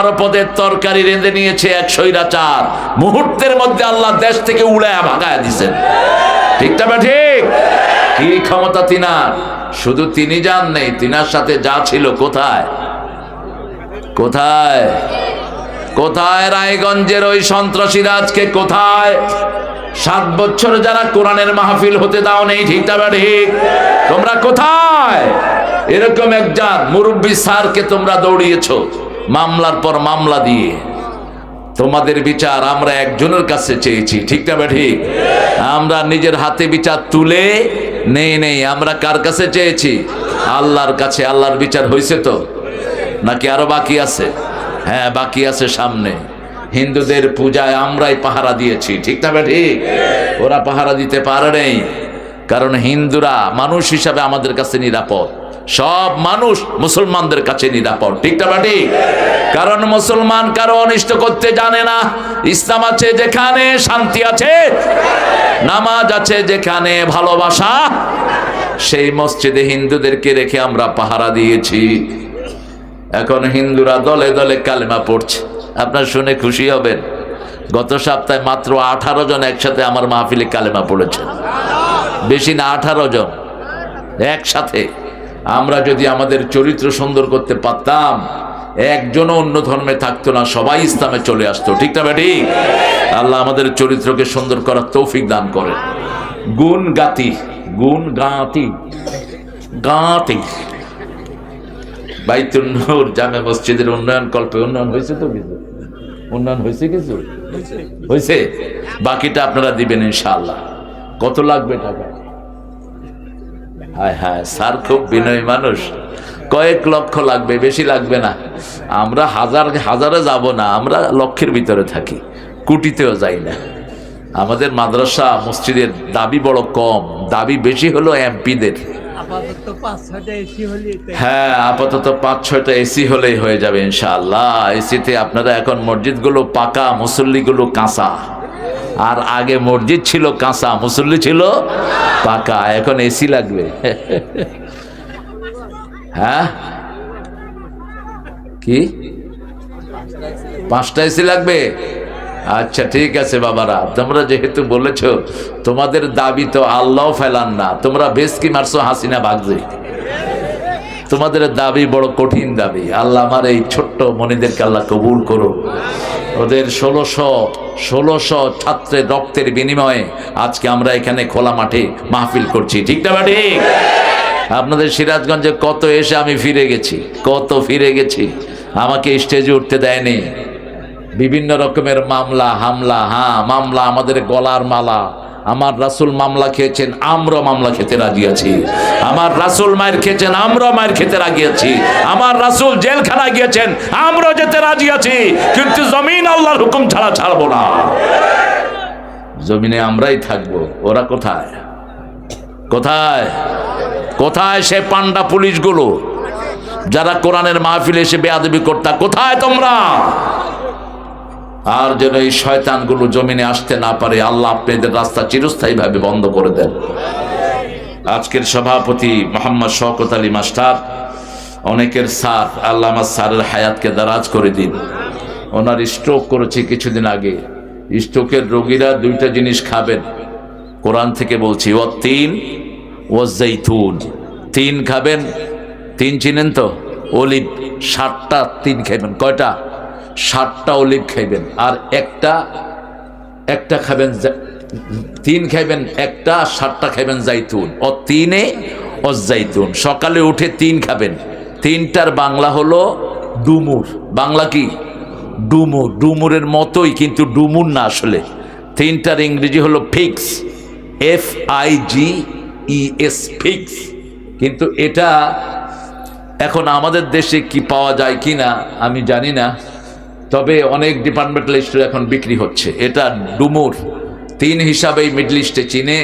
12 পদের তরকারি রেঁধে নিয়েছে এক স্বৈরাচার, মুহূর্তের মধ্যে আল্লাহ দেশ থেকে উড়ায় ভাগায় দিছেন। ঠিক না ঠিক? কি ক্ষমতা তিনার! শুধু তিনি যান নেই, তিনার সাথে যা ছিল কোথায় কোথায় কোথায় রায়গঞ্জের ওই সন্ত্রাসীরা আজকে কোথায়? 7 বছর যারা কোরআনের মাহফিল হতে দাও নেই, ঠিক না ঠিক? তোমরা কোথায়? এরকম একজন মুরব্বী স্যারকে তোমরা দৌড়িয়েছো মামলার পর মামলা দিয়ে। তোমাদের বিচার আমরা একজনের কাছে চেয়েছি, ঠিক না ঠিক? আমরা নিজের হাতে বিচার তুলে নেই, আমরা কার কাছে চেয়েছি? আল্লাহর কাছে। আল্লাহর বিচার হয়েছে তো, নাকি আরো বাকি আছে? হ্যাঁ, বাকি আছে সামনে। হিন্দুদের পূজায় আমরাই পাহারা দিয়েছি, ঠিক না ঠিক? ওরা পাহারা দিতে পারে নেই, কারণ হিন্দুরা মানুষ হিসাবে আমাদের কাছে নিরাপদ। সব মানুষ মুসলমানদের কাছে নিরাপদ, ঠিক না ঠিক? কারণ মুসলমান কারো অনিষ্ট করতে জানে না। ইসলাম আছে যেখানে শান্তি আছে, নামাজ আছে যেখানে ভালোবাসা, সেই মসজিদে হিন্দুদেরকে রেখে আমরা পাহারা দিয়েছি। এখন হিন্দুরা দলে দলে কালেমা পড়ছে। আপনারা শুনে খুশি হবেন, গত সপ্তাহে মাত্র 18 জন একসাথে আমার মাহফিলে কালেমা পড়েছেন। বেশি না, 18 জন একসাথে। আমরা যদি আমাদের চরিত্র সুন্দর করতে পারতাম, একজনও অন্য ধর্মে থাকতো না, সবাই ইসলামে চলে আসতো, ঠিক না ঠিক? আল্লাহ আমাদের চরিত্রকে সুন্দর করার তৌফিক দান করেন। গুণ গাতি বাইতুল নূর জামে মসজিদের উন্নয়ন কল্পে উন্নয়ন হয়েছে তো? কিছু উন্নয়ন হয়েছে, কিছু হয়েছে, বাকিটা আপনারা দিবেন ইনশাআল্লাহ। কত লাগবে টাকা? হায় হায়, স্যার খুব বিনয়ী মানুষ। কয়েক লক্ষ লাগবে, বেশি লাগবে না। আমরা হাজারে যাব না, আমরা লক্ষের ভিতরে থাকি, কোটিতেও যাই না। আমাদের মাদ্রাসা মসজিদের দাবি বড় কম, দাবি বেশি হলো এমপিদের। হ্যাঁ, আপাতত 5-6টা এসি হলেই হয়ে যাবে ইনশাআল্লাহ। এসিতে আপনারা এখন মসজিদগুলো পাকা, মুসল্লিগুলো কাঁচা। আর আগে মসজিদ ছিল কাঁচা, মুসল্লি ছিল পাকা, এখন এসি লাগবে। হ্যাঁ, কি 5টা এসি লাগবে? আচ্ছা ঠিক আছে বাবারা, তোমরা যেহেতু বলেছো, তোমাদের দাবি তো আল্লাহ ফেলান না। তোমরা বেশ কি মারছো হাসিনা ভাগছে, তোমাদের দাবি বড় কঠিন দাবি। আল্লাহ আমার এই ছোট্ট মনিদেরকে আল্লাহ কবুল করো। ওদের 1600 ছাত্রের রক্তের বিনিময়ে আজকে আমরা এখানে খোলা মাঠে মাহফিল করছি, ঠিক না ঠিক? আপনাদের সিরাজগঞ্জে কত এসে আমি কত ফিরে গেছি, আমাকে স্টেজে উঠতে দেয়নি। বিভিন্ন রকমের মামলা হামলা, হ্যাঁ মামলা, আমাদের গলার মালা। আমার রাসূল মামলা খেয়েছেন, আমরা মামলা খেতে রাজি আছি। আমার রাসূল মায়ের খেয়েছেন, আমরা মায়ের খেতে রাজি আছি। আমার রাসূল জেলখানা গিয়েছেন, আমরা যেতে রাজি আছি। কিন্তু জমিন আল্লাহর হুকুম ছাড়া ছাড়বো না। জমিনে আমরাই থাকবো। ওরা কোথায় কোথায় কোথায় সে পান্ডা পুলিশগুলো যারা কোরআনের মাহফিলে এসে বেয়াদবি করতা? কোথায় তোমরা? আর যেন এই শয়তানগুলো জমিনে আসতে না পারে, আল্লাহ আপনাদের রাস্তা চিরস্থায়ীভাবে বন্ধ করে দেন। আজকের সভাপতি মোহাম্মদ শওকত আলী মাস্টার, অনেকের স্যার, আল্লাহ আমার স্যারের হায়াতকে দারাজ করে দিন। ওনার স্ট্রোক করেছে কিছুদিন আগে। স্ট্রোকের রোগীরা 2টা জিনিস খাবেন, কোরআন থেকে বলছি, ওয়াত্তিন ওয়াজ্জাইতুন। 3 খাবেন, 3 চিনেন তো? অলিভ 60টা 3 খাবেন। কয়টা? 60টা অলিভ খাইবেন। আর একটা খাবেন, 3 খাইবেন একটা, 60টা খাইবেন জাইতুন। ও 3-এ ওয়াজ্জাইতুন। সকালে উঠে 3 খাবেন। 3টার বাংলা হলো ডুমুর। বাংলা কি? ডুমুর। ডুমুরের মতোই, কিন্তু ডুমুর না আসলে। 3টার ইংরেজি হলো ফিক্স, FIGES, ফিক্স। কিন্তু এটা এখন আমাদের দেশে কি পাওয়া যায় কিনা আমি জানি না, তবে অনেক ডিপার্টমেন্টাল স্টোরে এখন বিক্রি হচ্ছে। এটা ডুমুর 3 হিসাবেই মিডল ইস্টে চিনে।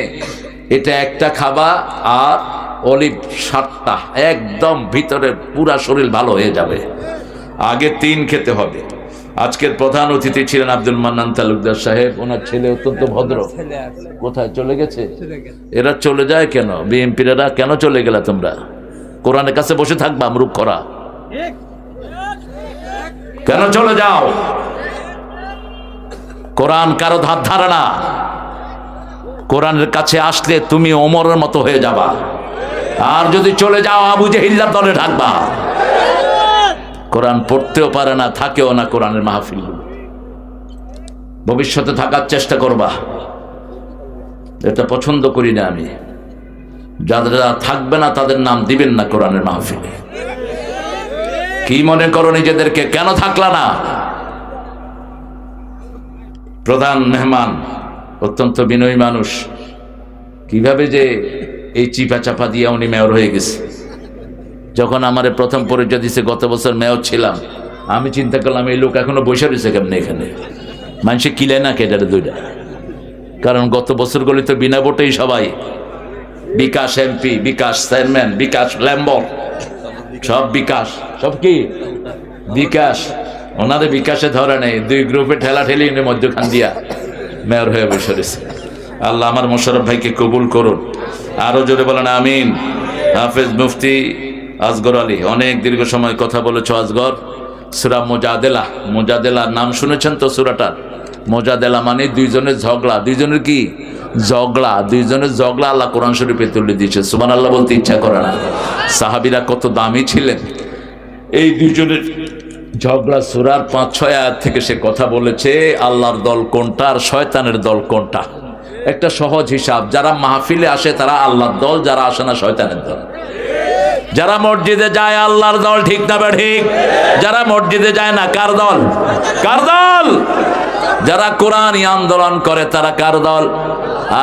এটা একটা খাবা, আর অলিভ 60টা, একদম ভিতরে পুরা শরীর ভালো হয়ে যাবে। আগে 3 খেতে হবে। আজকের প্রধান অতিথি ছিলেন আব্দুল মান্নান তালুকদার সাহেব। ওনার ছেলে অত্যন্ত ভদ্র। কোথায় চলে গেছে? এরা চলে যায় কেন? বিএনপিরা কেন চলে গেলা তোমরা? কোরআনের কাছে বসে থাকবা মূর্খ করা? কেন চলে যাও? কোরআন কারো ধার ধারে না। কোরআনের কাছে আসলে তুমি ওমরের মতো হয়ে যাবা, আর যদি চলে যাও আবু জেহিল্লার দলে থাকবা। কোরআন পড়তেও পারে না, থাকেও না কোরআনের মাহফিল। ভবিষ্যতে থাকার চেষ্টা করবা, এটা পছন্দ করি না আমি। যারা থাকবে না তাদের নাম দিবেন না কোরআনের মাহফিলে। কি মনে করো নিজেদেরকে? কেন থাকলা না? প্রধান মেহমান অত্যন্ত বিনয়ী মানুষ, কিভাবে যে এই চিপা চাপা দিয়ে উনি মেয়র হয়ে গেছে। যখন আমার প্রথম পরিচয় দিছে, গত বছর মেয়র ছিলাম, আমি চিন্তা করলাম এই লোক এখনো বসে রয়েছে কেমন এখানে, মানুষে কিলে না কেটারে দুইটা। কারণ গত বছরগুলি তো বিনা ভোটেই সবাই, বিকাশ এমপি, বিকাশ চেয়ারম্যান, বিকাশ ল্যাম্বর, সব বিকাশ, সব কি বিকাশ। ওনাদের বিকাশে ধরে নেই, দুই গ্রুপে ঠেলা ঠেলি মধ্যখান দিয়া মেয়র হয়ে বসে রয়েছে। আল্লাহ আমার মোশাররফ ভাইকে কবুল করুন, আরো জোরে বলেন আমিন। হাফেজ মুফতি আসগর আলী, অনেক দীর্ঘ সময় কথা বলেছো আসগর। সূরা মুজাদেলা, মুজাদেলার নাম শুনেছেন তো? সূরাটার মুজাদেলা মানে দুইজনের ঝগড়া। দুইজনের কি ঝগড়া? দুইজনের ঝগড়া আল্লাহ কোরআন শরীফে তুলে দিয়েছে। সুবহানাল্লাহ বলতে ইচ্ছা করে না? সাহাবীরা কত দামি ছিলেন। এই দুইজনের ঝগড়া সূরার 5-6 আয়াত থেকে সে কথা বলেছে, আল্লাহর দল কোনটা আর শয়তানের দল কোনটা। একটা সহজ হিসাব, যারা মাহফিলে আসে তারা আল্লাহর দল, যারা আসে না শয়তানের দল। যারা মসজিদে যায় আল্লাহর দল, ঠিক না বা ঠিক? যারা মসজিদে যায় না কার দল? কার দল? যারা কোরআনী আন্দোলন করে তারা কার দল?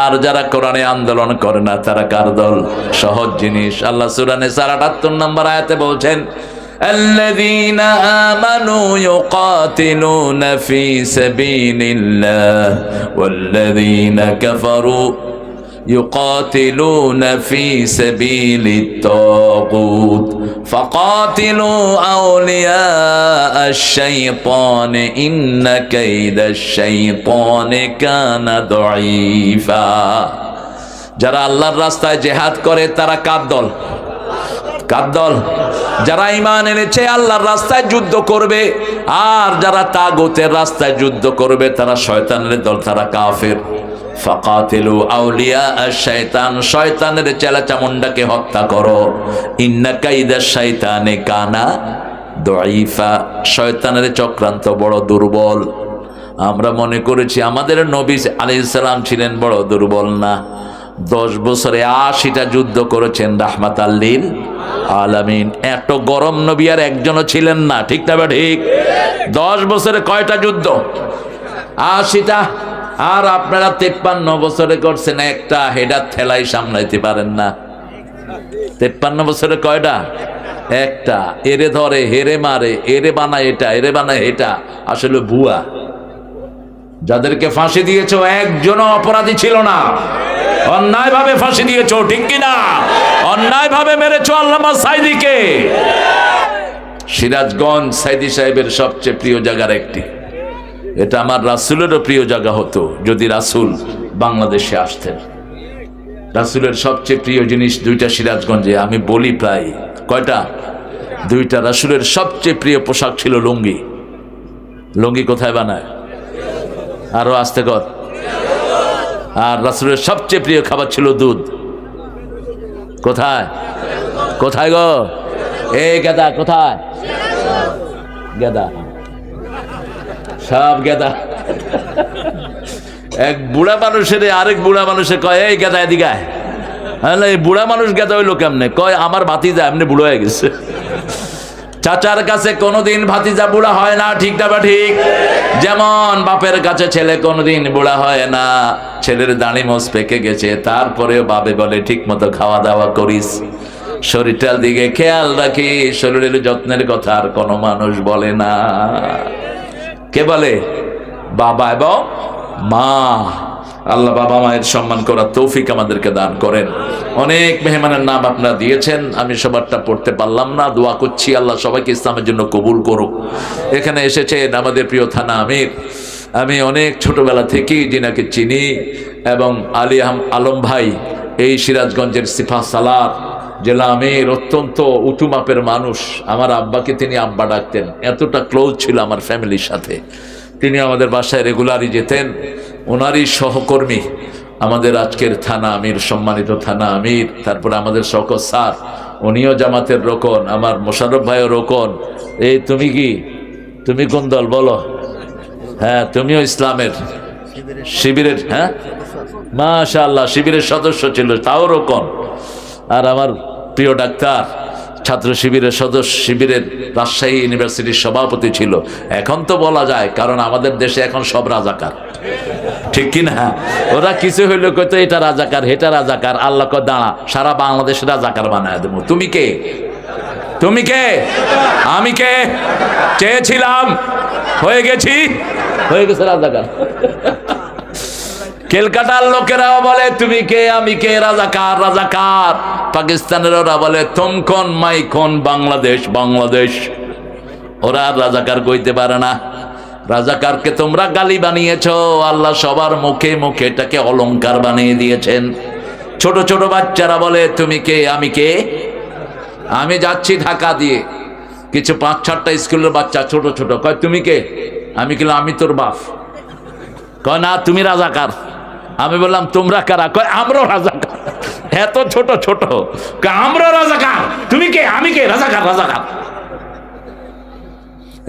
আর যারা কোরআনী আন্দোলন করে না তারা কার দল? সহজ জিনিস। আল্লাহ সূরা নিসার 78 নম্বর আয়াতে বলছেন, الذين آمنوا يقاتلون في سبيل الله والذين كفروا يقاتلون في سبيل الطاغوت فقاتلوا أولياء الشيطان إن كيد الشيطان كان ضعيفا। যারা আল্লাহর রাস্তায় জিহাদ করে তারা কার দল? কার দল? যারা ঈমান এনেছে আল্লাহর রাস্তায় যুদ্ধ করবে, আর যারা তাগুতের রাস্তায় যুদ্ধ করবে তারা শয়তানের দল, তারা কাফের। ফাকাতিলু আউলিয়া আশ-শাইতান, শয়তানের চেলাচামুন্ডাকে হত্যা করো। ইন্না কাইদাশ শাইতানে কানা দাঈফা, শয়তানের চক্রান্ত বড় দুর্বল। আমরা মনে করেছি আমাদের নবী আলাইহিস সালাম ছিলেন বড় দুর্বল, না। 10 বছরে 80টা যুদ্ধ করেছেন রাহমাতাল লিল আলামিন। এত গরম নবী আর একজনও ছিলেন না, ঠিক না? ঠিক। 10 বছরে কয়টা যুদ্ধ? 80টা। আর আপনারা 53 বছরে করছেন একটা, হেডার ঠেলাই সামলাইতে পারেন না। 53 বছরে কয়টা? একটা। এরে ধরে, হেরে মারে, এরে বানায় এটা, এরে বানায় এটা, আসলে ভুয়া। যাদেরকে ফাঁসি দিয়েছ একজনও অপরাধী ছিল না, অন্যায় ভাবে ফাঁসি দিয়েছ, ঠিক কিনা? অন্যায় ভাবে মেরেছ আল্লামা সাইদিকে। সিরাজগঞ্জ সাইদি সাহেবের সবচেয়ে প্রিয় জায়গার একটি, এটা আমার রাসূলেরও প্রিয় জায়গা হতো যদি রাসূল বাংলাদেশে আসতেন। রাসূলের সবচেয়ে প্রিয় জিনিস দুইটা সিরাজগঞ্জে, আমি বলি প্রায়। কয়টা? দুইটা। রাসূলের সবচেয়ে প্রিয় পোশাক ছিল লুঙ্গি। লুঙ্গি কোথায় বানায়? আরো আস্তে কর। আর রাসূলের সবচেয়ে প্রিয় খাবার ছিল দুধ। কোথায়? কোথায় গো? এই গেদা কোথায়? গেদা, সব গেদা। এক বুড়া মানুষের আরেক বুড়া মানুষে কয়, এই গেদা এদিকে আয়। এই বুড়া মানুষ গেদা হইলো কেমনে? কয় আমার ভাতিজা এমনি বুড়ো হয়ে গেছে। চাচার কাছে কোনোদিন ভাতিজা বুড়া হয় না, ঠিক না বা ঠিক? যেমন বাপের কাছে ছেলে কোনোদিন বুড়া হয় না। ছেলের দাড়ি মোছ পেকে গেছে, তারপরেও বাবে বলে ঠিক মতো খাওয়া দাওয়া করিস, শরীরটার দিকে খেয়াল রাখি, শরীরের যত্নের কথা আর কোনো মানুষ বলে না। কে বলে? বাবা এবং মা। আল্লাহ বাবা মায়ের সম্মান করার তৌফিক আমাদেরকে দান করেন। অনেক মেহমানের নাম আপনারা দিয়েছেন, আমি সবারটা পড়তে পারলাম না। দোয়া করছি আল্লাহ সবাইকে ইসলামের জন্য কবুল করুক। এখানে এসেছেন আমাদের প্রিয় থানা আমির, আমি অনেক ছোটবেলা থেকেই যিনাকে চিনি, এবং আলী আলম ভাই এই সিরাজগঞ্জের সিফা সালার জেলা আমির, অত্যন্ত উঁচু মাপের মানুষ। আমার আব্বাকে তিনি আব্বা ডাকতেন, এতটা ক্লোজ ছিল আমার ফ্যামিলির সাথে। তিনি আমাদের বাসায় রেগুলারই যেতেন। ওনারই সহকর্মী আমাদের আজকের থানা আমির, সম্মানিত থানা আমির। তারপরে আমাদের শওকত স্যার, উনিও জামাতের রোকন। আমার মোশাররফ ভাইও রোকন। এই তুমি কোন দল বলো? হ্যাঁ, তুমিও ইসলামের শিবিরের। হ্যাঁ, মাশাআল্লাহ, শিবিরের সদস্য ছিল, তাও রোকন। আর আমার প্রিয় ডাক্তার ছাত্র শিবিরের সদস্য, শিবিরের রাজশাহী ইউনিভার্সিটির সভাপতি ছিল। এখন তো বলা যায়, কারণ আমাদের দেশে এখন সব রাজাকার, ঠিক কিনা? ওরা কিছু হইলে কইতো এটা রাজাকার, হেটা রাজাকার। আল্লাহ কয় দাঁড়া, সারা বাংলাদেশ রাজাকার বানায় দেবো। তুমি কে? আমি কে? চেয়েছিলাম, হয়ে গেছে রাজাকার। কেলকাটার লোকেরাও বলে তুমি কে, আমি কে, রাজাকার। পাকিস্তানের ওরা বলে তুম কোন, মাই কোন, বাংলাদেশ। ওরা রাজাকার কইতে পারে না। রাজাকারকে তোমরা গালি বানিয়েছো, আল্লাহ সবার মুখে মুখে এটাকে অলংকার বানিয়ে দিয়েছেন। ছোট ছোট বাচ্চারা বলে তুমি কে, আমি কে। আমি যাচ্ছি ঢাকা দিয়ে, কিছু 5-6টা স্কুলের বাচ্চা ছোট ছোট, কয় তুমি কে? আমি বললাম আমি তোর বাপ। কয় না, তুমি রাজাকার। আমি বললাম তোমরা কারা? কয় আমরাও রাজাকার। এত ছোট ছোট, আমরা রাজাকার। তুমি কে, আমি কে? রাজাকার।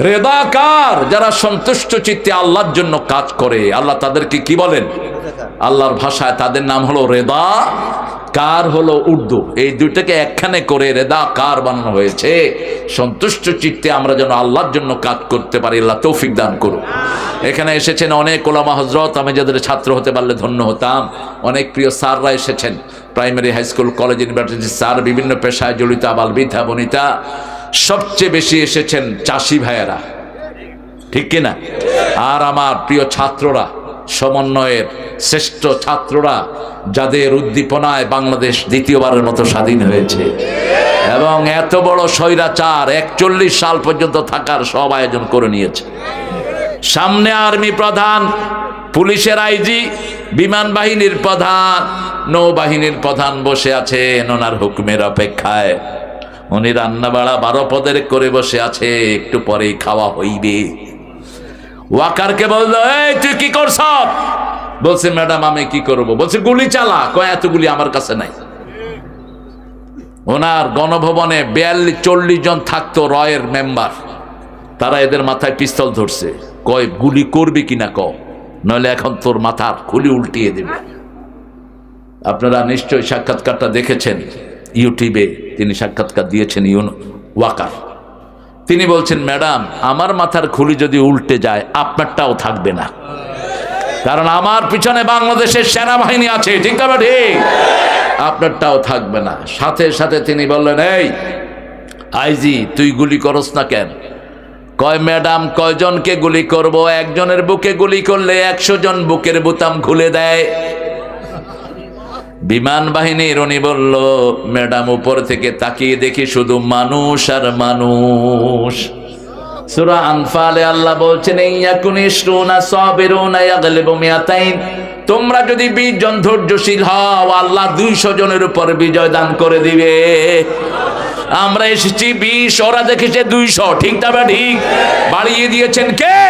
রেদাকার যারা সন্তুষ্ট চিত্তে আল্লাহর জন্য কাজ করে, আল্লাহ তাদেরকে কি বলেন? আল্লাহর ভাষায় তাদের নাম হলো রেদা, কার হলো উর্দু। এই দুইটাকে একখানে করে রেদা কার বানানো হয়েছে। সন্তুষ্ট চিত্তে আমরা যেন আল্লাহর জন্য কাজ করতে পারি, আল্লাহ তৌফিক দান করুন। এখানে এসেছেন অনেক ওলামা হযরত, আমি যাদের ছাত্র হতে পারলে ধন্য হতাম। অনেক প্রিয় স্যাররা এসেছেন, primary, high school, college, university sir, বিভিন্ন পেশায় জড়িত আবাল বৃদ্ধা বনিতা। সবচেয়ে বেশি এসেছেন চাষি ভাইয়েরা, ঠিক কিনা? আর আমার প্রিয় ছাত্ররা, সমন্বয়ের শ্রেষ্ঠ ছাত্ররা, যাদের উদ্দীপনায় বাংলাদেশ দ্বিতীয়বারের মতো স্বাধীন হয়েছে এবং এত বড় স্বৈরাচার 41 সাল পর্যন্ত থাকার সব আয়োজন করে নিয়েছে। সামনে আর্মি প্রধান, পুলিশের আইজি, বিমান বাহিনীর প্রধান, নৌবাহিনীর প্রধান বসে আছেন ওনার হুকুমের অপেক্ষায়। উনি রান্না বাড়া 12 পদের করে বসে আছে, একটু পরেই খাওয়া হইবে। ওয়াকারকে বলল, এই তুই কি করছ? বলছে ম্যাডাম আমি কি করব? বলছে গুলি চালা। কয় এত গুলি আমার কাছে নাই। ওনার গণভবনে 42-40 জন থাকতো রয়ের মেম্বার, তারা এদের মাথায় পিস্তল ধরছে। কয় গুলি করবি কিনা ক, নইলে এখন তোর মাথার খুলি উল্টিয়ে দেবে। আপনারা নিশ্চয়ই সাক্ষাৎকারটা দেখেছেন ইউটিউবে, তিনি সাক্ষাৎকার দিয়েছেন ওয়াকার। তিনি বলছেন ম্যাডাম আমার মাথার খুলি যদি উল্টে যায় আপনারটাও থাকবে না, কারণ আমার পিছনে বাংলাদেশের সেনাবাহিনী আছে, ঠিক না? ঠিক, আপনারটাও থাকবে না। সাথে সাথে তিনি বললেন, এই আইজি তুই গুলি করস না কেন? কয় ম্যাডাম কয়জনকে গুলি করব? একজনের বুকে গুলি করলে 100 জন বুকের বোতাম খুলে দেয়। বিমান বাহিনীর উনি বলল, ম্যাডাম উপর থেকে তাকিয়ে দেখি শুধু মানুষ আর মানুষ। সূরা আনফালে আল্লাহ বলছেন, ইয়াকুনিশরুনা সাবিরুনা ইয়াগলিবু মিয়াতাইন। তোমরা যদি 20 জন ধৈর্যশীল হও, আল্লাহ 200 জনের উপর বিজয় দান করে দিবে। আমরা এসেছি 20, ওরা দেখেছে 200, ঠিক না? ঠিক। বাড়িয়ে দিয়েছেন কে?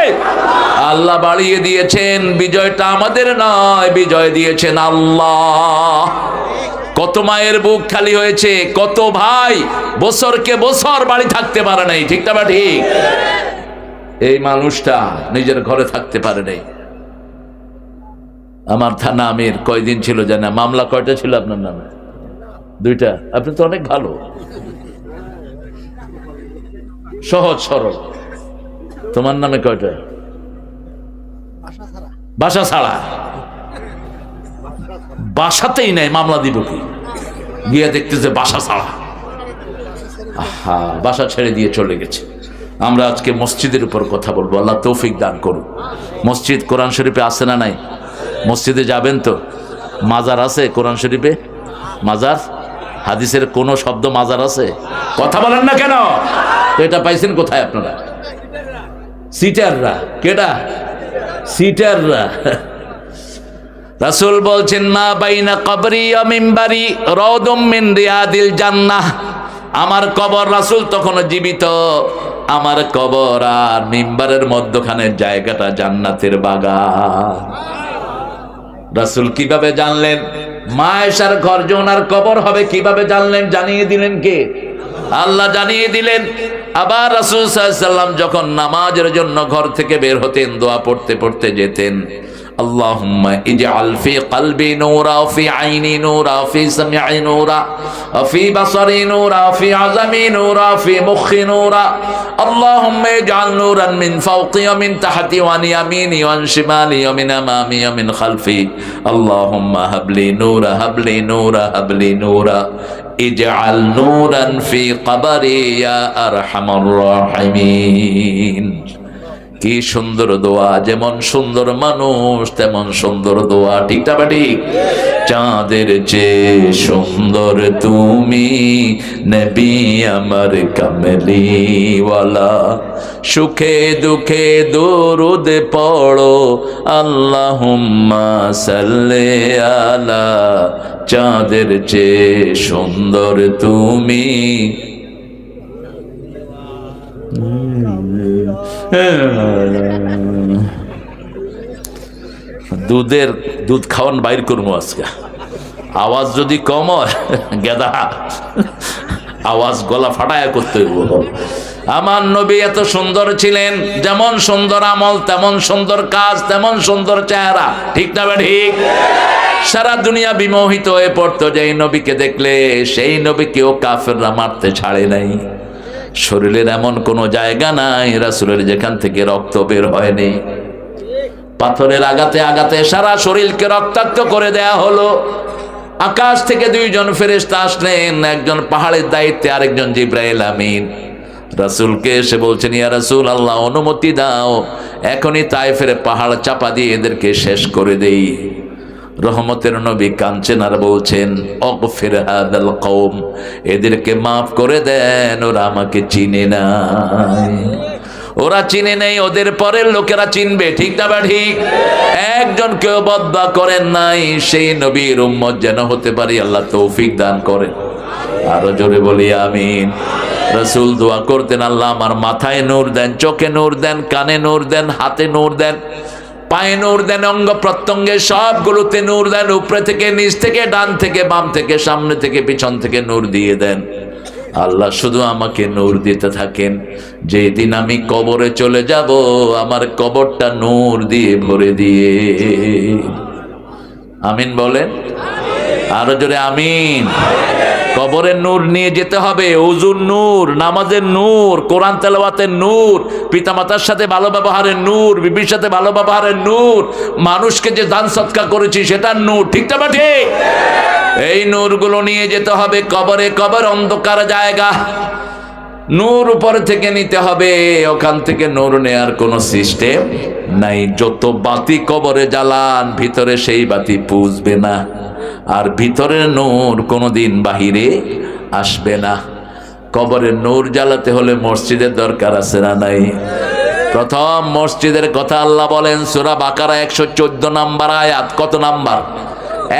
আল্লাহ বাড়িয়ে দিয়েছেন। বিজয়টা আমাদের নয়, বিজয় দিয়েছেন আল্লাহ। কত মায়ের বুক খালি হয়েছে, কত ভাই বছরকে বছর বাড়ি থাকতে পারে নাই, ঠিক না? ঠিক। এই মানুষটা নিজের ঘরে থাকতে পারে নাই। আমার থানা আমির কয়দিন ছিল জানা? মামলা কয়টা ছিল আপনার নামে? 2টা। আপনি তো অনেক ভালো, সহজ সরল। তোমার নামে কয়টা? বাসা ছাড়া। বাসাতেই নাই, মামলা দিব কি? গিয়ে দেখতেছে বাসা ছাড়া। আহা, বাসা ছেড়ে দিয়ে চলে গেছে। আমরা আজকে মসজিদের উপর কথা বলবো, আল্লাহ তৌফিক দান করুন। মসজিদ কোরআন শরীফে আছে না নাই? মসজিদে যাবেন তো? মাজার আছে কোরআন শরীফে? মাজার হাদিসের কোন শব্দ মাজার আছে? কথা বলেন না কেন? তো এটা পাইছেন কোথায় আপনারা? সিটাররা। কেডা? সিটাররা। রাসূল বলছেন মা বাইনা কবরি ওয়া মিম্বারি রাউদুম মিন রিয়াদিল জান্নাহ। আমার কবর, রাসূল তখন জীবিত, আমার কবর আর মিম্বারের মধ্যখানে জায়গাটা জান্নাতের বাগান। রাসূল কিভাবে জানলেন? মা আয়েশার ঘর যে ওনার কবর হবে কিভাবে জানলেন? জানিয়ে দিলেন কে? আল্লাহ জানিয়ে দিলেন। আবার রাসূল সাল্লাল্লাহু আলাইহি ওয়াসাল্লাম যখন নামাজের জন্য ঘর থেকে বের হতেন, দোয়া পড়তে পড়তে যেতেন, আল্লাহুম্মা ইজআল ফি কলবি নূরা ওয়া ফি আইনি নূরা ওয়া ফি সামঈ নূরা ওয়া ফি বাসারি নূরা ওয়া ফি আযামি নূরা ওয়া ফি মুখি নূরা আল্লাহুম্মা ইজআল নূরান মিন ফাওকি ওয়া মিন তাহতি ওয়া আন ইয়ামিনি ওয়া আন শিমালি ওয়া মিন আমামি ওয়া মিন খালফি আল্লাহুম্মা হাবলি নূরা হাবলি নূরা হাবলি নূরা ইজআল নূরান ফি কবরি ইয়া আরহামার রাহিমিন। কি সুন্দর দোয়া, যেমন সুন্দর মানুষ তেমন সুন্দর দোয়া, ঠিক না ঠিক? চাঁদের চেয়ে সুন্দর তুমি নবী আমার কামলিওয়ালা, সুখে দুঃখে দরুদ পড়ো আল্লাহুম্মা সাল্লি আলা, চাঁদের চেয়ে সুন্দর তুমি। দুধ খাওয়ান বাইর করবো আজকে, আওয়াজ যদি কম হয় গেদা আওয়াজ গলা ফাটায়া করতে হইব। আমার নবী এত সুন্দর ছিলেন, যেমন সুন্দর আমল তেমন সুন্দর কাজ, তেমন সুন্দর চেহারা, ঠিক না ঠিক? সারা দুনিয়া বিমোহিত হয়ে পড়তো যেই নবীকে দেখলে, সেই নবীকেও কাফেররা মারতে ছাড়ে নাই। শরীরের এমন কোনো জায়গা নাই রাসূলের যেখান থেকে রক্ত বের হয়নি। পাথরের আঘাতে আঘাতে সারা শরীরকে রক্তাক্ত করে দেয়া হলো। আকাশ থেকে দুইজন ফেরেশতা আসলেন, একজন পাহাড়ের দায়িত্বে, আরেকজন জিবরাইল আমিন। রাসূলকে এসে বলছেন, ইয়া রাসূলুল্লাহ, অনুমতি দাও, এখনই তায়েফের পাহাড় চাপা দিয়ে এদেরকে শেষ করে দেই। রহমতের নবী কাঁদছেন আর বলছেন, অগফির হাদাল কওম, এদেরকে মাফ করে দেন, ওরা আমাকে চিনে নাই, ওরা চিনে নেই, ওদের পরের লোকেরা চিনবে, ঠিক না ঠিক? একজন কেউ বদদুয়া করেন নাই, সেই নবীর উম্মত যেন হতে পারি আল্লাহ তৌফিক দান করেন। আরো জোরে বলি আমিন। রাসূল দোয়া করতেন, আল্লাহ আমার মাথায় নূর দেন, চোখে নূর দেন, কানে নূর দেন, হাতে নূর দেন, পায়ে নূর দেন, অঙ্গ প্রত্যঙ্গে সবগুলোতে নূর দেন, উপরে থেকে নিচ থেকে ডান থেকে বাম থেকে সামনে থেকে পিছন থেকে নূর দিয়ে দেন। আল্লাহ শুধু আমাকে নূর দিতে থাকেন, যেদিন আমি কবরে চলে যাব আমার কবরটা নূর দিয়ে ভরে দিয়ে। আমিন বলেন, আরো জোরে আমিন। কবরের নূর নিয়ে যেতে হবে, ওযুর নূর, নামাজের নূর, কোরআন তেলাওয়াতের নূর, পিতামাতার সাথে ভালো ব্যবহারের নূর, বিবির সাথে ভালো ব্যবহারের নূর, মানুষকে যে দান সৎকার করেছি সেটার নূর, ঠিক না ঠিক? এই নূরগুলো নিয়ে যেতে হবে কবরে। কবর অন্ধকার জায়গা, নূর উপর থেকে নিতে হবে, ওখান থেকে নূর নেয়ার কোনো সিস্টেম নাই। যত বাতি কবরে জ্বালান ভিতরে সেই বাতি পুষবে না, আর ভিতরের নূর কোনোদিন বাহিরে আসবে না। কবরের নূর জ্বালাতে হলে মসজিদের দরকার আছে না নাই? প্রথম মসজিদের কথা আল্লাহ বলেন সূরা বাকারা 114 নম্বর আয়াত। কত নাম্বার?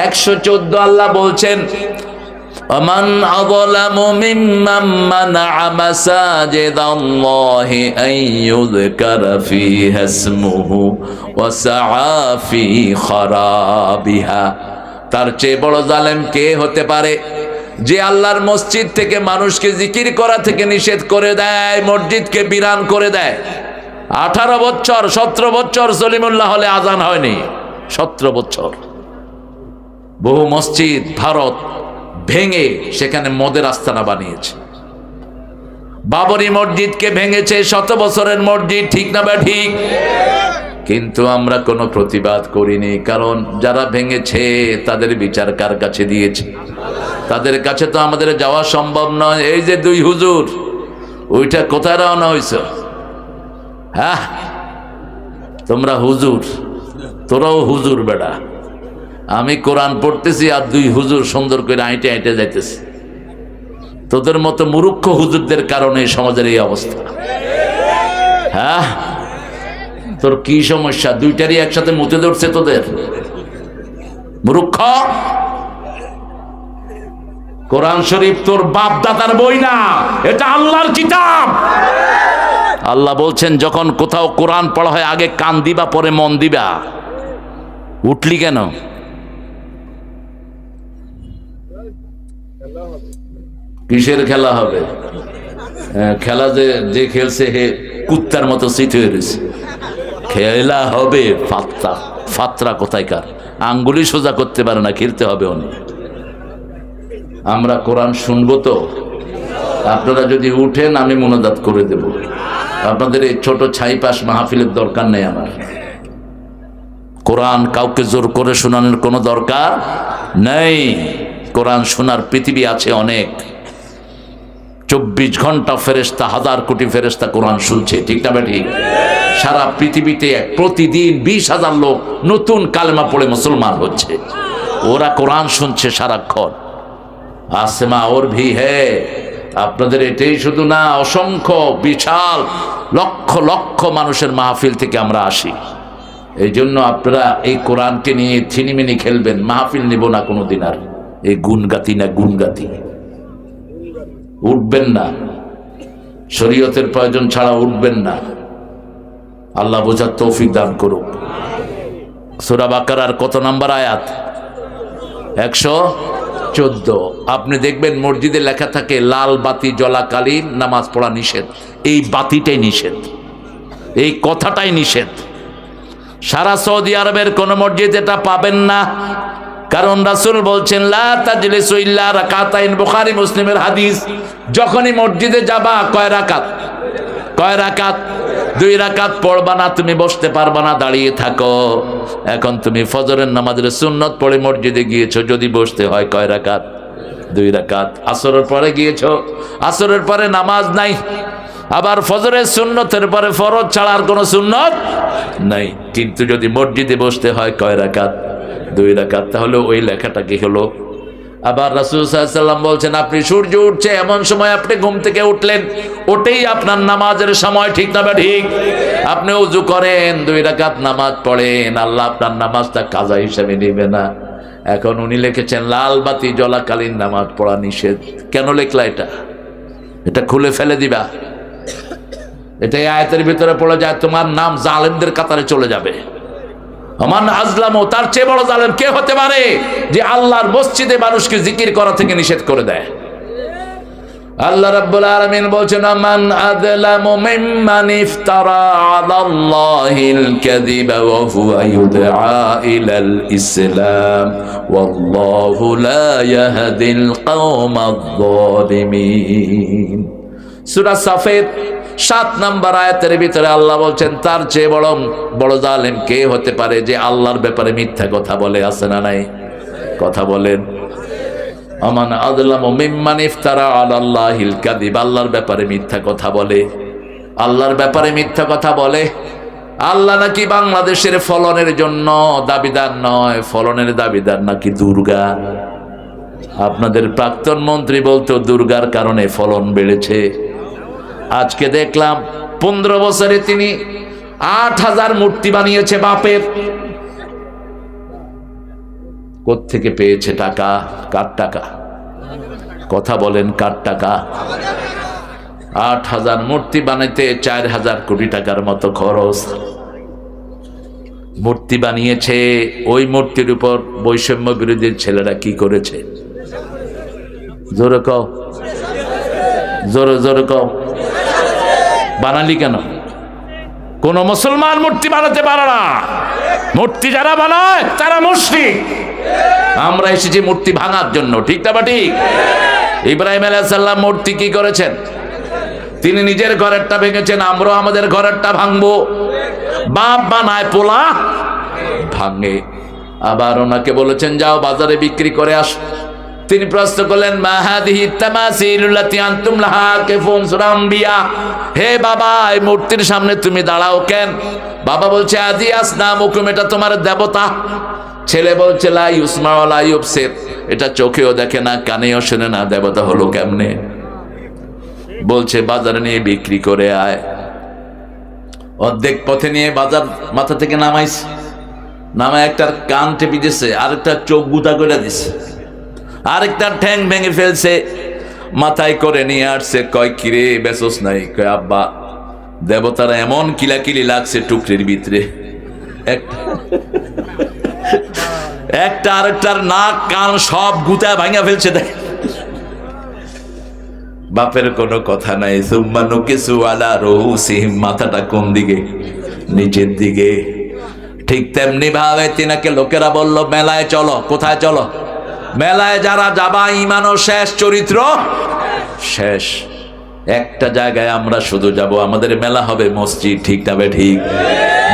114। আল্লাহ বলছেন, ومن أظلم ممن منع مساجد الله أن يذكر فيها اسمه وسعى في خرابها। তার চেয়ে বড় জালেম কে হতে পারে যে আল্লাহর মসজিদ থেকে মানুষকে জিকির করা থেকে নিষেধ করে দেয়, মসজিদকে বিরান করে দেয়। 18 বছর 17 বছর সলিমুল্লাহ হলে আজান হয়নি, 17 বছর। বহু মসজিদ ভারত ভেঙে সেখানে মদের আস্তানা বানিয়েছে। বাবরি মসজিদকে ভেঙেছে, 100 বছরের মসজিদ, ঠিক না বা ঠিক? কিন্তু আমরা কোনো প্রতিবাদ করিনি, কারণ যারা ভেঙেছে তাদের বিচার কার কাছে দিয়েছে? তাদের কাছে তো আমাদের যাওয়া সম্ভব নয়। এই যে 2 হুজুর, ওইটা কোথায় রওনা হয়েছে? হ্যাঁ, তোমরা হুজুর, তোরাও হুজুর বেটা। আমি কোরআন পড়তেছি আর 2 হুজুর সুন্দর করে আইটে আইটে যাইতেছে। তোদের মতো মূর্খ হুজুরদের কারণে সমাজের এই অবস্থা। হ্যাঁ, তোর কি সমস্যা? 2টারই একসাথে মুতে ধরছে তোদের। মূর্খ। কোরআন শরীফ তোর বাপ দাদার বই না, এটা আল্লাহর কিতাব। আল্লাহ বলছেন যখন কোথাও কোরআন পড়া হয় আগে কান দিবা পরে মন দিবা। উঠলি কেন? কিসের খেলা হবে? খেলা যে খেলছে হে কুত্তার মতো সিট হয়ে রয়েছে। খেলা হবে ফাত্রা, ফাত্রা কোথায়কার, আঙ্গুলি সোজা করতে পারে না, খেলতে হবে অনেক। আমরা কোরআন শুনবো তো, আপনারা যদি উঠেন আমি মোনাজাত করে দেব। আপনাদের এই ছোট ছাইপাশ মাহফিলের দরকার নেই আমার। কোরআন কাউকে জোর করে শোনানোর কোনো দরকার নেই। কোরআন শোনার পৃথিবী আছে অনেক। 24 ঘন্টা ফেরেশতা, 1000 কোটি ফেরেশতা কোরআন শুনছে, ঠিক না ঠিক? সারা পৃথিবীতে প্রতিদিন 20,000 লোক নতুন কালেমা পড়ে মুসলমান হচ্ছে। ওরা কোরআন শুনছে সারাক্ষণ। আসমা ওর ভি হে। আপনাদের এটাই শুধু না, অসংখ্য বিশাল লক্ষ লক্ষ মানুষের মাহফিল থেকে আমরা আসি। এই জন্য আপনারা এই কোরআনকে নিয়ে ছিনিমিনি খেলবেন, মাহফিল নিব না কোনোদিন আর। এই গুনগাতি না গুনগাতি উঠবেন না, শরীয়তের প্রয়োজন ছাড়া উঠবেন না। আল্লাহ বোঝার তৌফিক দান করুক। সূরা বাকারার কত নাম্বার আয়াত? 114। আপনি দেখবেন মসজিদে লেখা থাকে লাল বাতি জ্বলাকালীন নামাজ পড়া নিষেধ। এই বাতিটাই নিষেধ, এই কথাটাই নিষেধ। সারা সৌদি আরবের কোন মসজিদ এটা পাবেন না, কারণ রাসূল বলছেন লা তাজলিসু ইল্লা রাকাতাইন। বুখারী মুসলিমের হাদিস। যখনই মসজিদে যাবা কয় রাকাত? 2 রাকাত পড়বা না, তুমি বসতে পারবা না, দাঁড়িয়ে থাকো। এখন তুমি ফজরের নামাজের সুন্নত পড়ে মসজিদে গিয়েছো, যদি বসতে হয় কয় রাকাত? 2 রাকাত। আসরের পরে গিয়েছো, আসরের পরে নামাজ নাই। আবার ফজরের সুন্নতের পরে ফরজ ছাড়া আর কোনো সুন্নত নাই, কিন্তু যদি মসজিদে বসতে হয় কয় রাকাত? 2 রাকাত। তাহলে ওই লেখাটা কি হলো? আবার রাসূল সাল্লাল্লাহু আলাইহি ওয়াসাল্লাম বলছেন আপনি সূর্য উঠছে এমন সময় আপনি ঘুম থেকে উঠলেন, ওটাই আপনার নামাজের সময়, ঠিক না ঠিক? আপনি ওযু করেন, 2 রাকাত নামাজ পড়েন, আল্লাহ আপনার নামাজটা কাজা হিসেবে নেবে না। এখন উনি লিখেছেন লাল বাতি জ্বলাকালীন নামাজ পড়া নিষেধ। কেন লিখলা এটা? এটা খুলে ফেলে দিবা। এটা এই আয়াতের ভিতরে পড়ে যায়, তোমার নাম জালেমদের কাতারে চলে যাবে। আমান আজলামু, তার চেয়ে বড় জালেম কে হতে পারে যে আল্লাহর মসজিদে মানুষকে জিকির করা থেকে নিষেধ করে দেয়? আল্লাহ রাব্বুল আলামিন বলছেন আমান আযলামু মিম্মান ইফতারা আলাল্লাহিল কাযিবা ওয়া হুয়া ইউদআ ইলাল ইসলাম ওয়াল্লাহু লা ইয়াহদিল কওমায যালিমিন। সূরা সাফের 7 নম্বর আয়াতের ভিতরে আল্লাহ বলছেন তার চেয়ে বড় জালেম কে হতে পারে যে আল্লাহর ব্যাপারে মিথ্যা কথা বলে? আছে না নাই? কথা বলেন। আমান আযলামু মিম্মান ইফতারা আলাল্লাহিল কাযিব। আল্লাহর ব্যাপারে মিথ্যা কথা বলে, আল্লাহর ব্যাপারে মিথ্যা কথা বলে। আল্লাহ নাকি বাংলাদেশের ফলনের জন্য দাবিদার নয়, ফলনের দাবিদার নাকি দুর্গা। আপনাদের প্রাক্তন মন্ত্রী বলতো দুর্গার কারণে ফলন বেড়েছে। আজকে দেখলাম 15 বছরে তিনি 8000 মূর্তি বানিয়েছে বাপের। কোত্থেকে পেয়েছে টাকা? কার টাকা? কথা বলেন, কার টাকা? 8000 মূর্তি বানাইতে 4000 কোটি টাকার মতো খরচ। মূর্তি বানিয়েছে, ওই মূর্তির উপর বৈষম্য বিরোধী ছেলেরা কি করেছে? জোরে কও, জোরে জোরে কও। বানালি কেন? কোন মুসলমান মূর্তি বানাতে পারে না। মূর্তি যারা বানায় তারা মুশরিক। আমরা এসেছি মূর্তি ভাঙার জন্য, ঠিক না ঠিক? ইব্রাহিম আলাইহিস সালাম মূর্তি কি করেছেন? তিনি নিজের ঘরেরটা ভেঙেছেন, আমরাও আমাদের ঘরেরটা ভাঙবো। বাপ বানায়, পোলা ভাঙে। আবার ওনাকে বলেছেন যাও বাজারে বিক্রি করে আস। তিনি প্রশ্ন করলেন মা হাদিহি তামাসিলুল্লাতি আনতুম লাহা আকিফুন, সূরা আম্বিয়া। হে বাবা, এই মূর্তির সামনে তুমি দাঁড়াও কেন? বাবা বলছে আদি আসনামুকুম, এটা তোমার দেবতা। ছেলে বলছে লা ইউসমা ওয়া লা ইউবসির, এটা চোখেও দেখে না, কানেও শোনে না, দেবতা হলো কেমনে? বলছে বাজারে নিয়ে বিক্রি করে আয়। অর্ধেক পথে নিয়ে বাজার মাথা থেকে নামাইছে। নামে একটার কান টেপে দিছে, আরেকটা চোখ গুতা করে দিছে, আরেকটা ঠ্যাং ভেঙে ফেলছে, মাথায় করে নিয়ে আসছে। কয় কিরে বেসোস নাই? কয় আব্বা দেবতারা এমন কিলাকিলি লাগছে টুকরির ভিতরে, একটা আরেকটার নাক কান সব গুতা ভাঙা ফেলছে। দেখ বাপের কোনো কথা নাই। সুম্মানু কিছু আলা রুসিহিম, মাথাটা কোন দিকে? নিচের দিকে। ঠিক তেমনি ভাবে তিনাকে লোকেরা বলল মেলায় চলো। কোথায় চলো? মেলায় যারা যাবা ঈমানও শেষ, চরিত্র শেষ। একটা জায়গায় আমরা শুধু যাব, আমাদের মেলা হবে মসজিদ। ঠিক না ঠিক?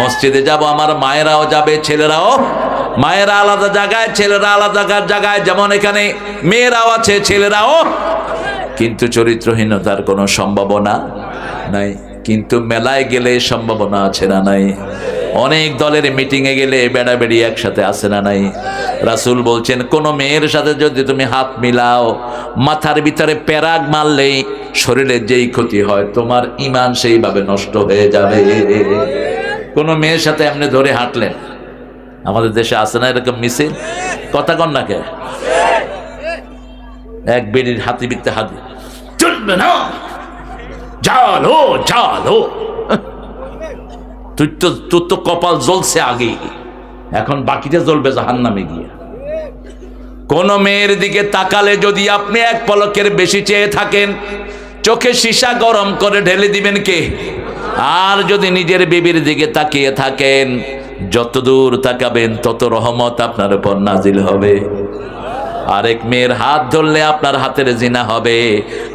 মসজিদে যাব, আমার মায়েরাও যাবে, ছেলেরাও। মায়েরা আলাদা জায়গায়, ছেলেরা আলাদা জায়গায়, যেমন এখানে মেয়েরাও আছে, ছেলেরাও। কিন্তু চরিত্রহীনতার কোনো সম্ভাবনা নাই। কিন্তু মেলায় গেলে সম্ভাবনা আছে না নাই? অনেক দলের মিটিং এ গেলে বেড়াবেড়ি একসাথে আছে না নাই? রাসূল বলছেন কোন মেয়ের সাথে যদি তুমি হাত মিলাও, মাথার ভিতরে প্যারাগ মারলেই শরীরের যেই ক্ষতি হয়, তোমার ঈমান সেইভাবে নষ্ট হয়ে যাবে। কোন মেয়ের সাথে এমনি ধরে হাঁটলেন, আমাদের দেশে আছে না এরকম মিছিল? কথা কন না কে? এক বেড়ির হাতি বিতে হাতি চলবে না, জালো জালো। তোর তো কপাল জ্বলছে আগে, এখন বাকিটা জ্বলবে জাহান্নামে গিয়ে। কোন মেয়ের দিকে তাকালে যদি আপনি এক পলকের বেশি চেয়ে থাকেন, চোখে সীসা গরম করে ঢেলে দিবেন কে? আর যদি নিজের বিবির দিকে তাকিয়ে থাকেন, যত দূর তাকাবেন তত রহমত আপনার উপর নাজিল হবে। আরেক মেয়ের হাত ধরলে আপনার হাতের জিনা হবে,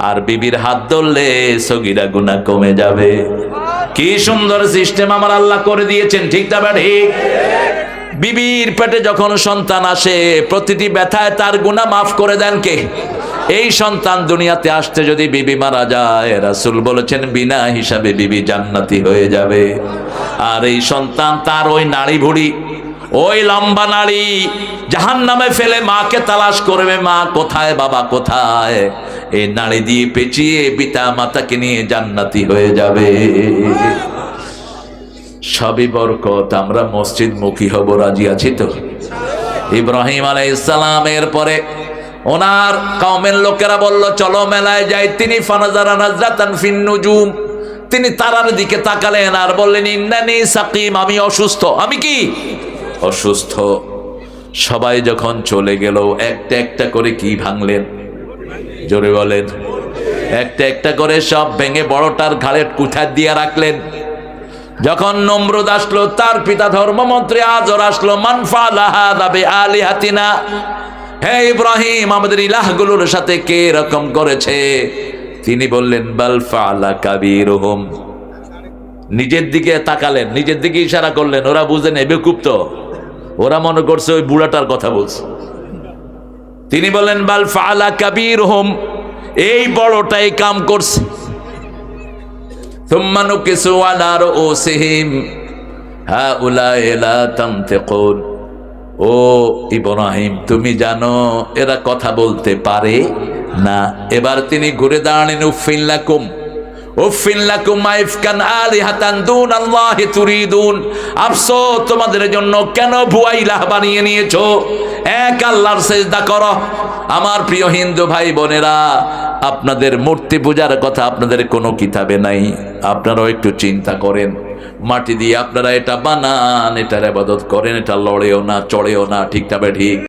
আর বিবির হাত ধরলে সগীরা গুনাহ কমে যাবে। কি সুন্দর সিস্টেম আমার আল্লাহ করে দিয়েছেন। ঠিক না ঠিক? বিবির পেটে যখন সন্তান আসে, প্রতিটি ব্যথায় তার গুনাহ মাফ করে দেন কে? এই সন্তান দুনিয়াতে আসতে যদি বিবি মারা যায়, রাসূল বলেছেন বিনা হিসাবে বিবি জান্নাতি হয়ে যাবে। আর এই সন্তান তার ওই নাড়ি ভুড়ি, ওই লম্বা নাড়ি জাহান্নামে ফেলে মাকে তালাশ করবে, মা কোথায়, বাবা কোথায়। এই নাড়ি দিয়ে পেঁচিয়ে পিতা মাতাকে নিয়ে জান্নাতি হয়ে যাবে। সবই বরকত। আমরা মসজিদ মুখী হব, রাজি আছি তো? ইব্রাহিম আলাইহিস সালামের পরে ওনার কওমের লোকেরা বলল চলো মেলায় যাই। তিনি ফানাজারা নাজরাতান ফিন নুজুম, তিনি তারার দিকে তাকালেন আর বললেন ইন্নানি সাকিম, আমি অসুস্থ। আমি কি অসুস্থ? সবাই যখন চলে গেল, একটা একটা করে কি ভাঙলেন? জোরে বলেন। একটা একটা করে সব ভেঙে বড়টার ঘাড়ে কুঠার দিয়ে রাখলেন। যখন নমরুদ আসলো, তার পিতা ধর্মমন্ত্রী আজর আসলো, মান ফাআলা হাযা বিআলিহাতিনা, হে ইব্রাহিম আমাদের ইলাহগুলোর সাথে কে এরকম করেছে? তিনি বললেন বাল ফাআলা কাবীরুহুম। নিজের দিকে তাকালেন, নিজের দিকে ইশারা করলেন। ওরা বুঝে নেবে বেকুব তো, ওরা মনে করছে ওই বুড়াটার কথা বলছে। তিনি বলেন বাল ফাআলা কাবীরুহুম, এই বড়টাই কাম করছে। সুম্মা নুকিসু আলা রুউসিহিম হাউলাই লা তানতিকুন। ও ইব্রাহিম, তুমি জানো এরা কথা বলতে পারে না। এবার তিনি ঘুরে দাঁড়ালেন, উফিন লাকুম উফিন লাকুম মাইফকান আলিহাতান দুনাল্লাহি তুরিদুন। আফসোস তোমাদের জন্য, কেন ভুয়া ইলাহ বানিয়ে নিয়েছো? এক আল্লাহর সিজদা করো। আমার প্রিয় হিন্দু ভাই বোনেরা, আপনাদের মূর্তি পূজার কথা আপনাদের কোনো কিতাবে নাই। আপনারাও একটু চিন্তা করেন। মাটি দিয়ে আপনারা এটা বানান, এটার ইবাদত করেন, এটা লড়েও না, চড়েও না। ঠিক তবে ঠিক।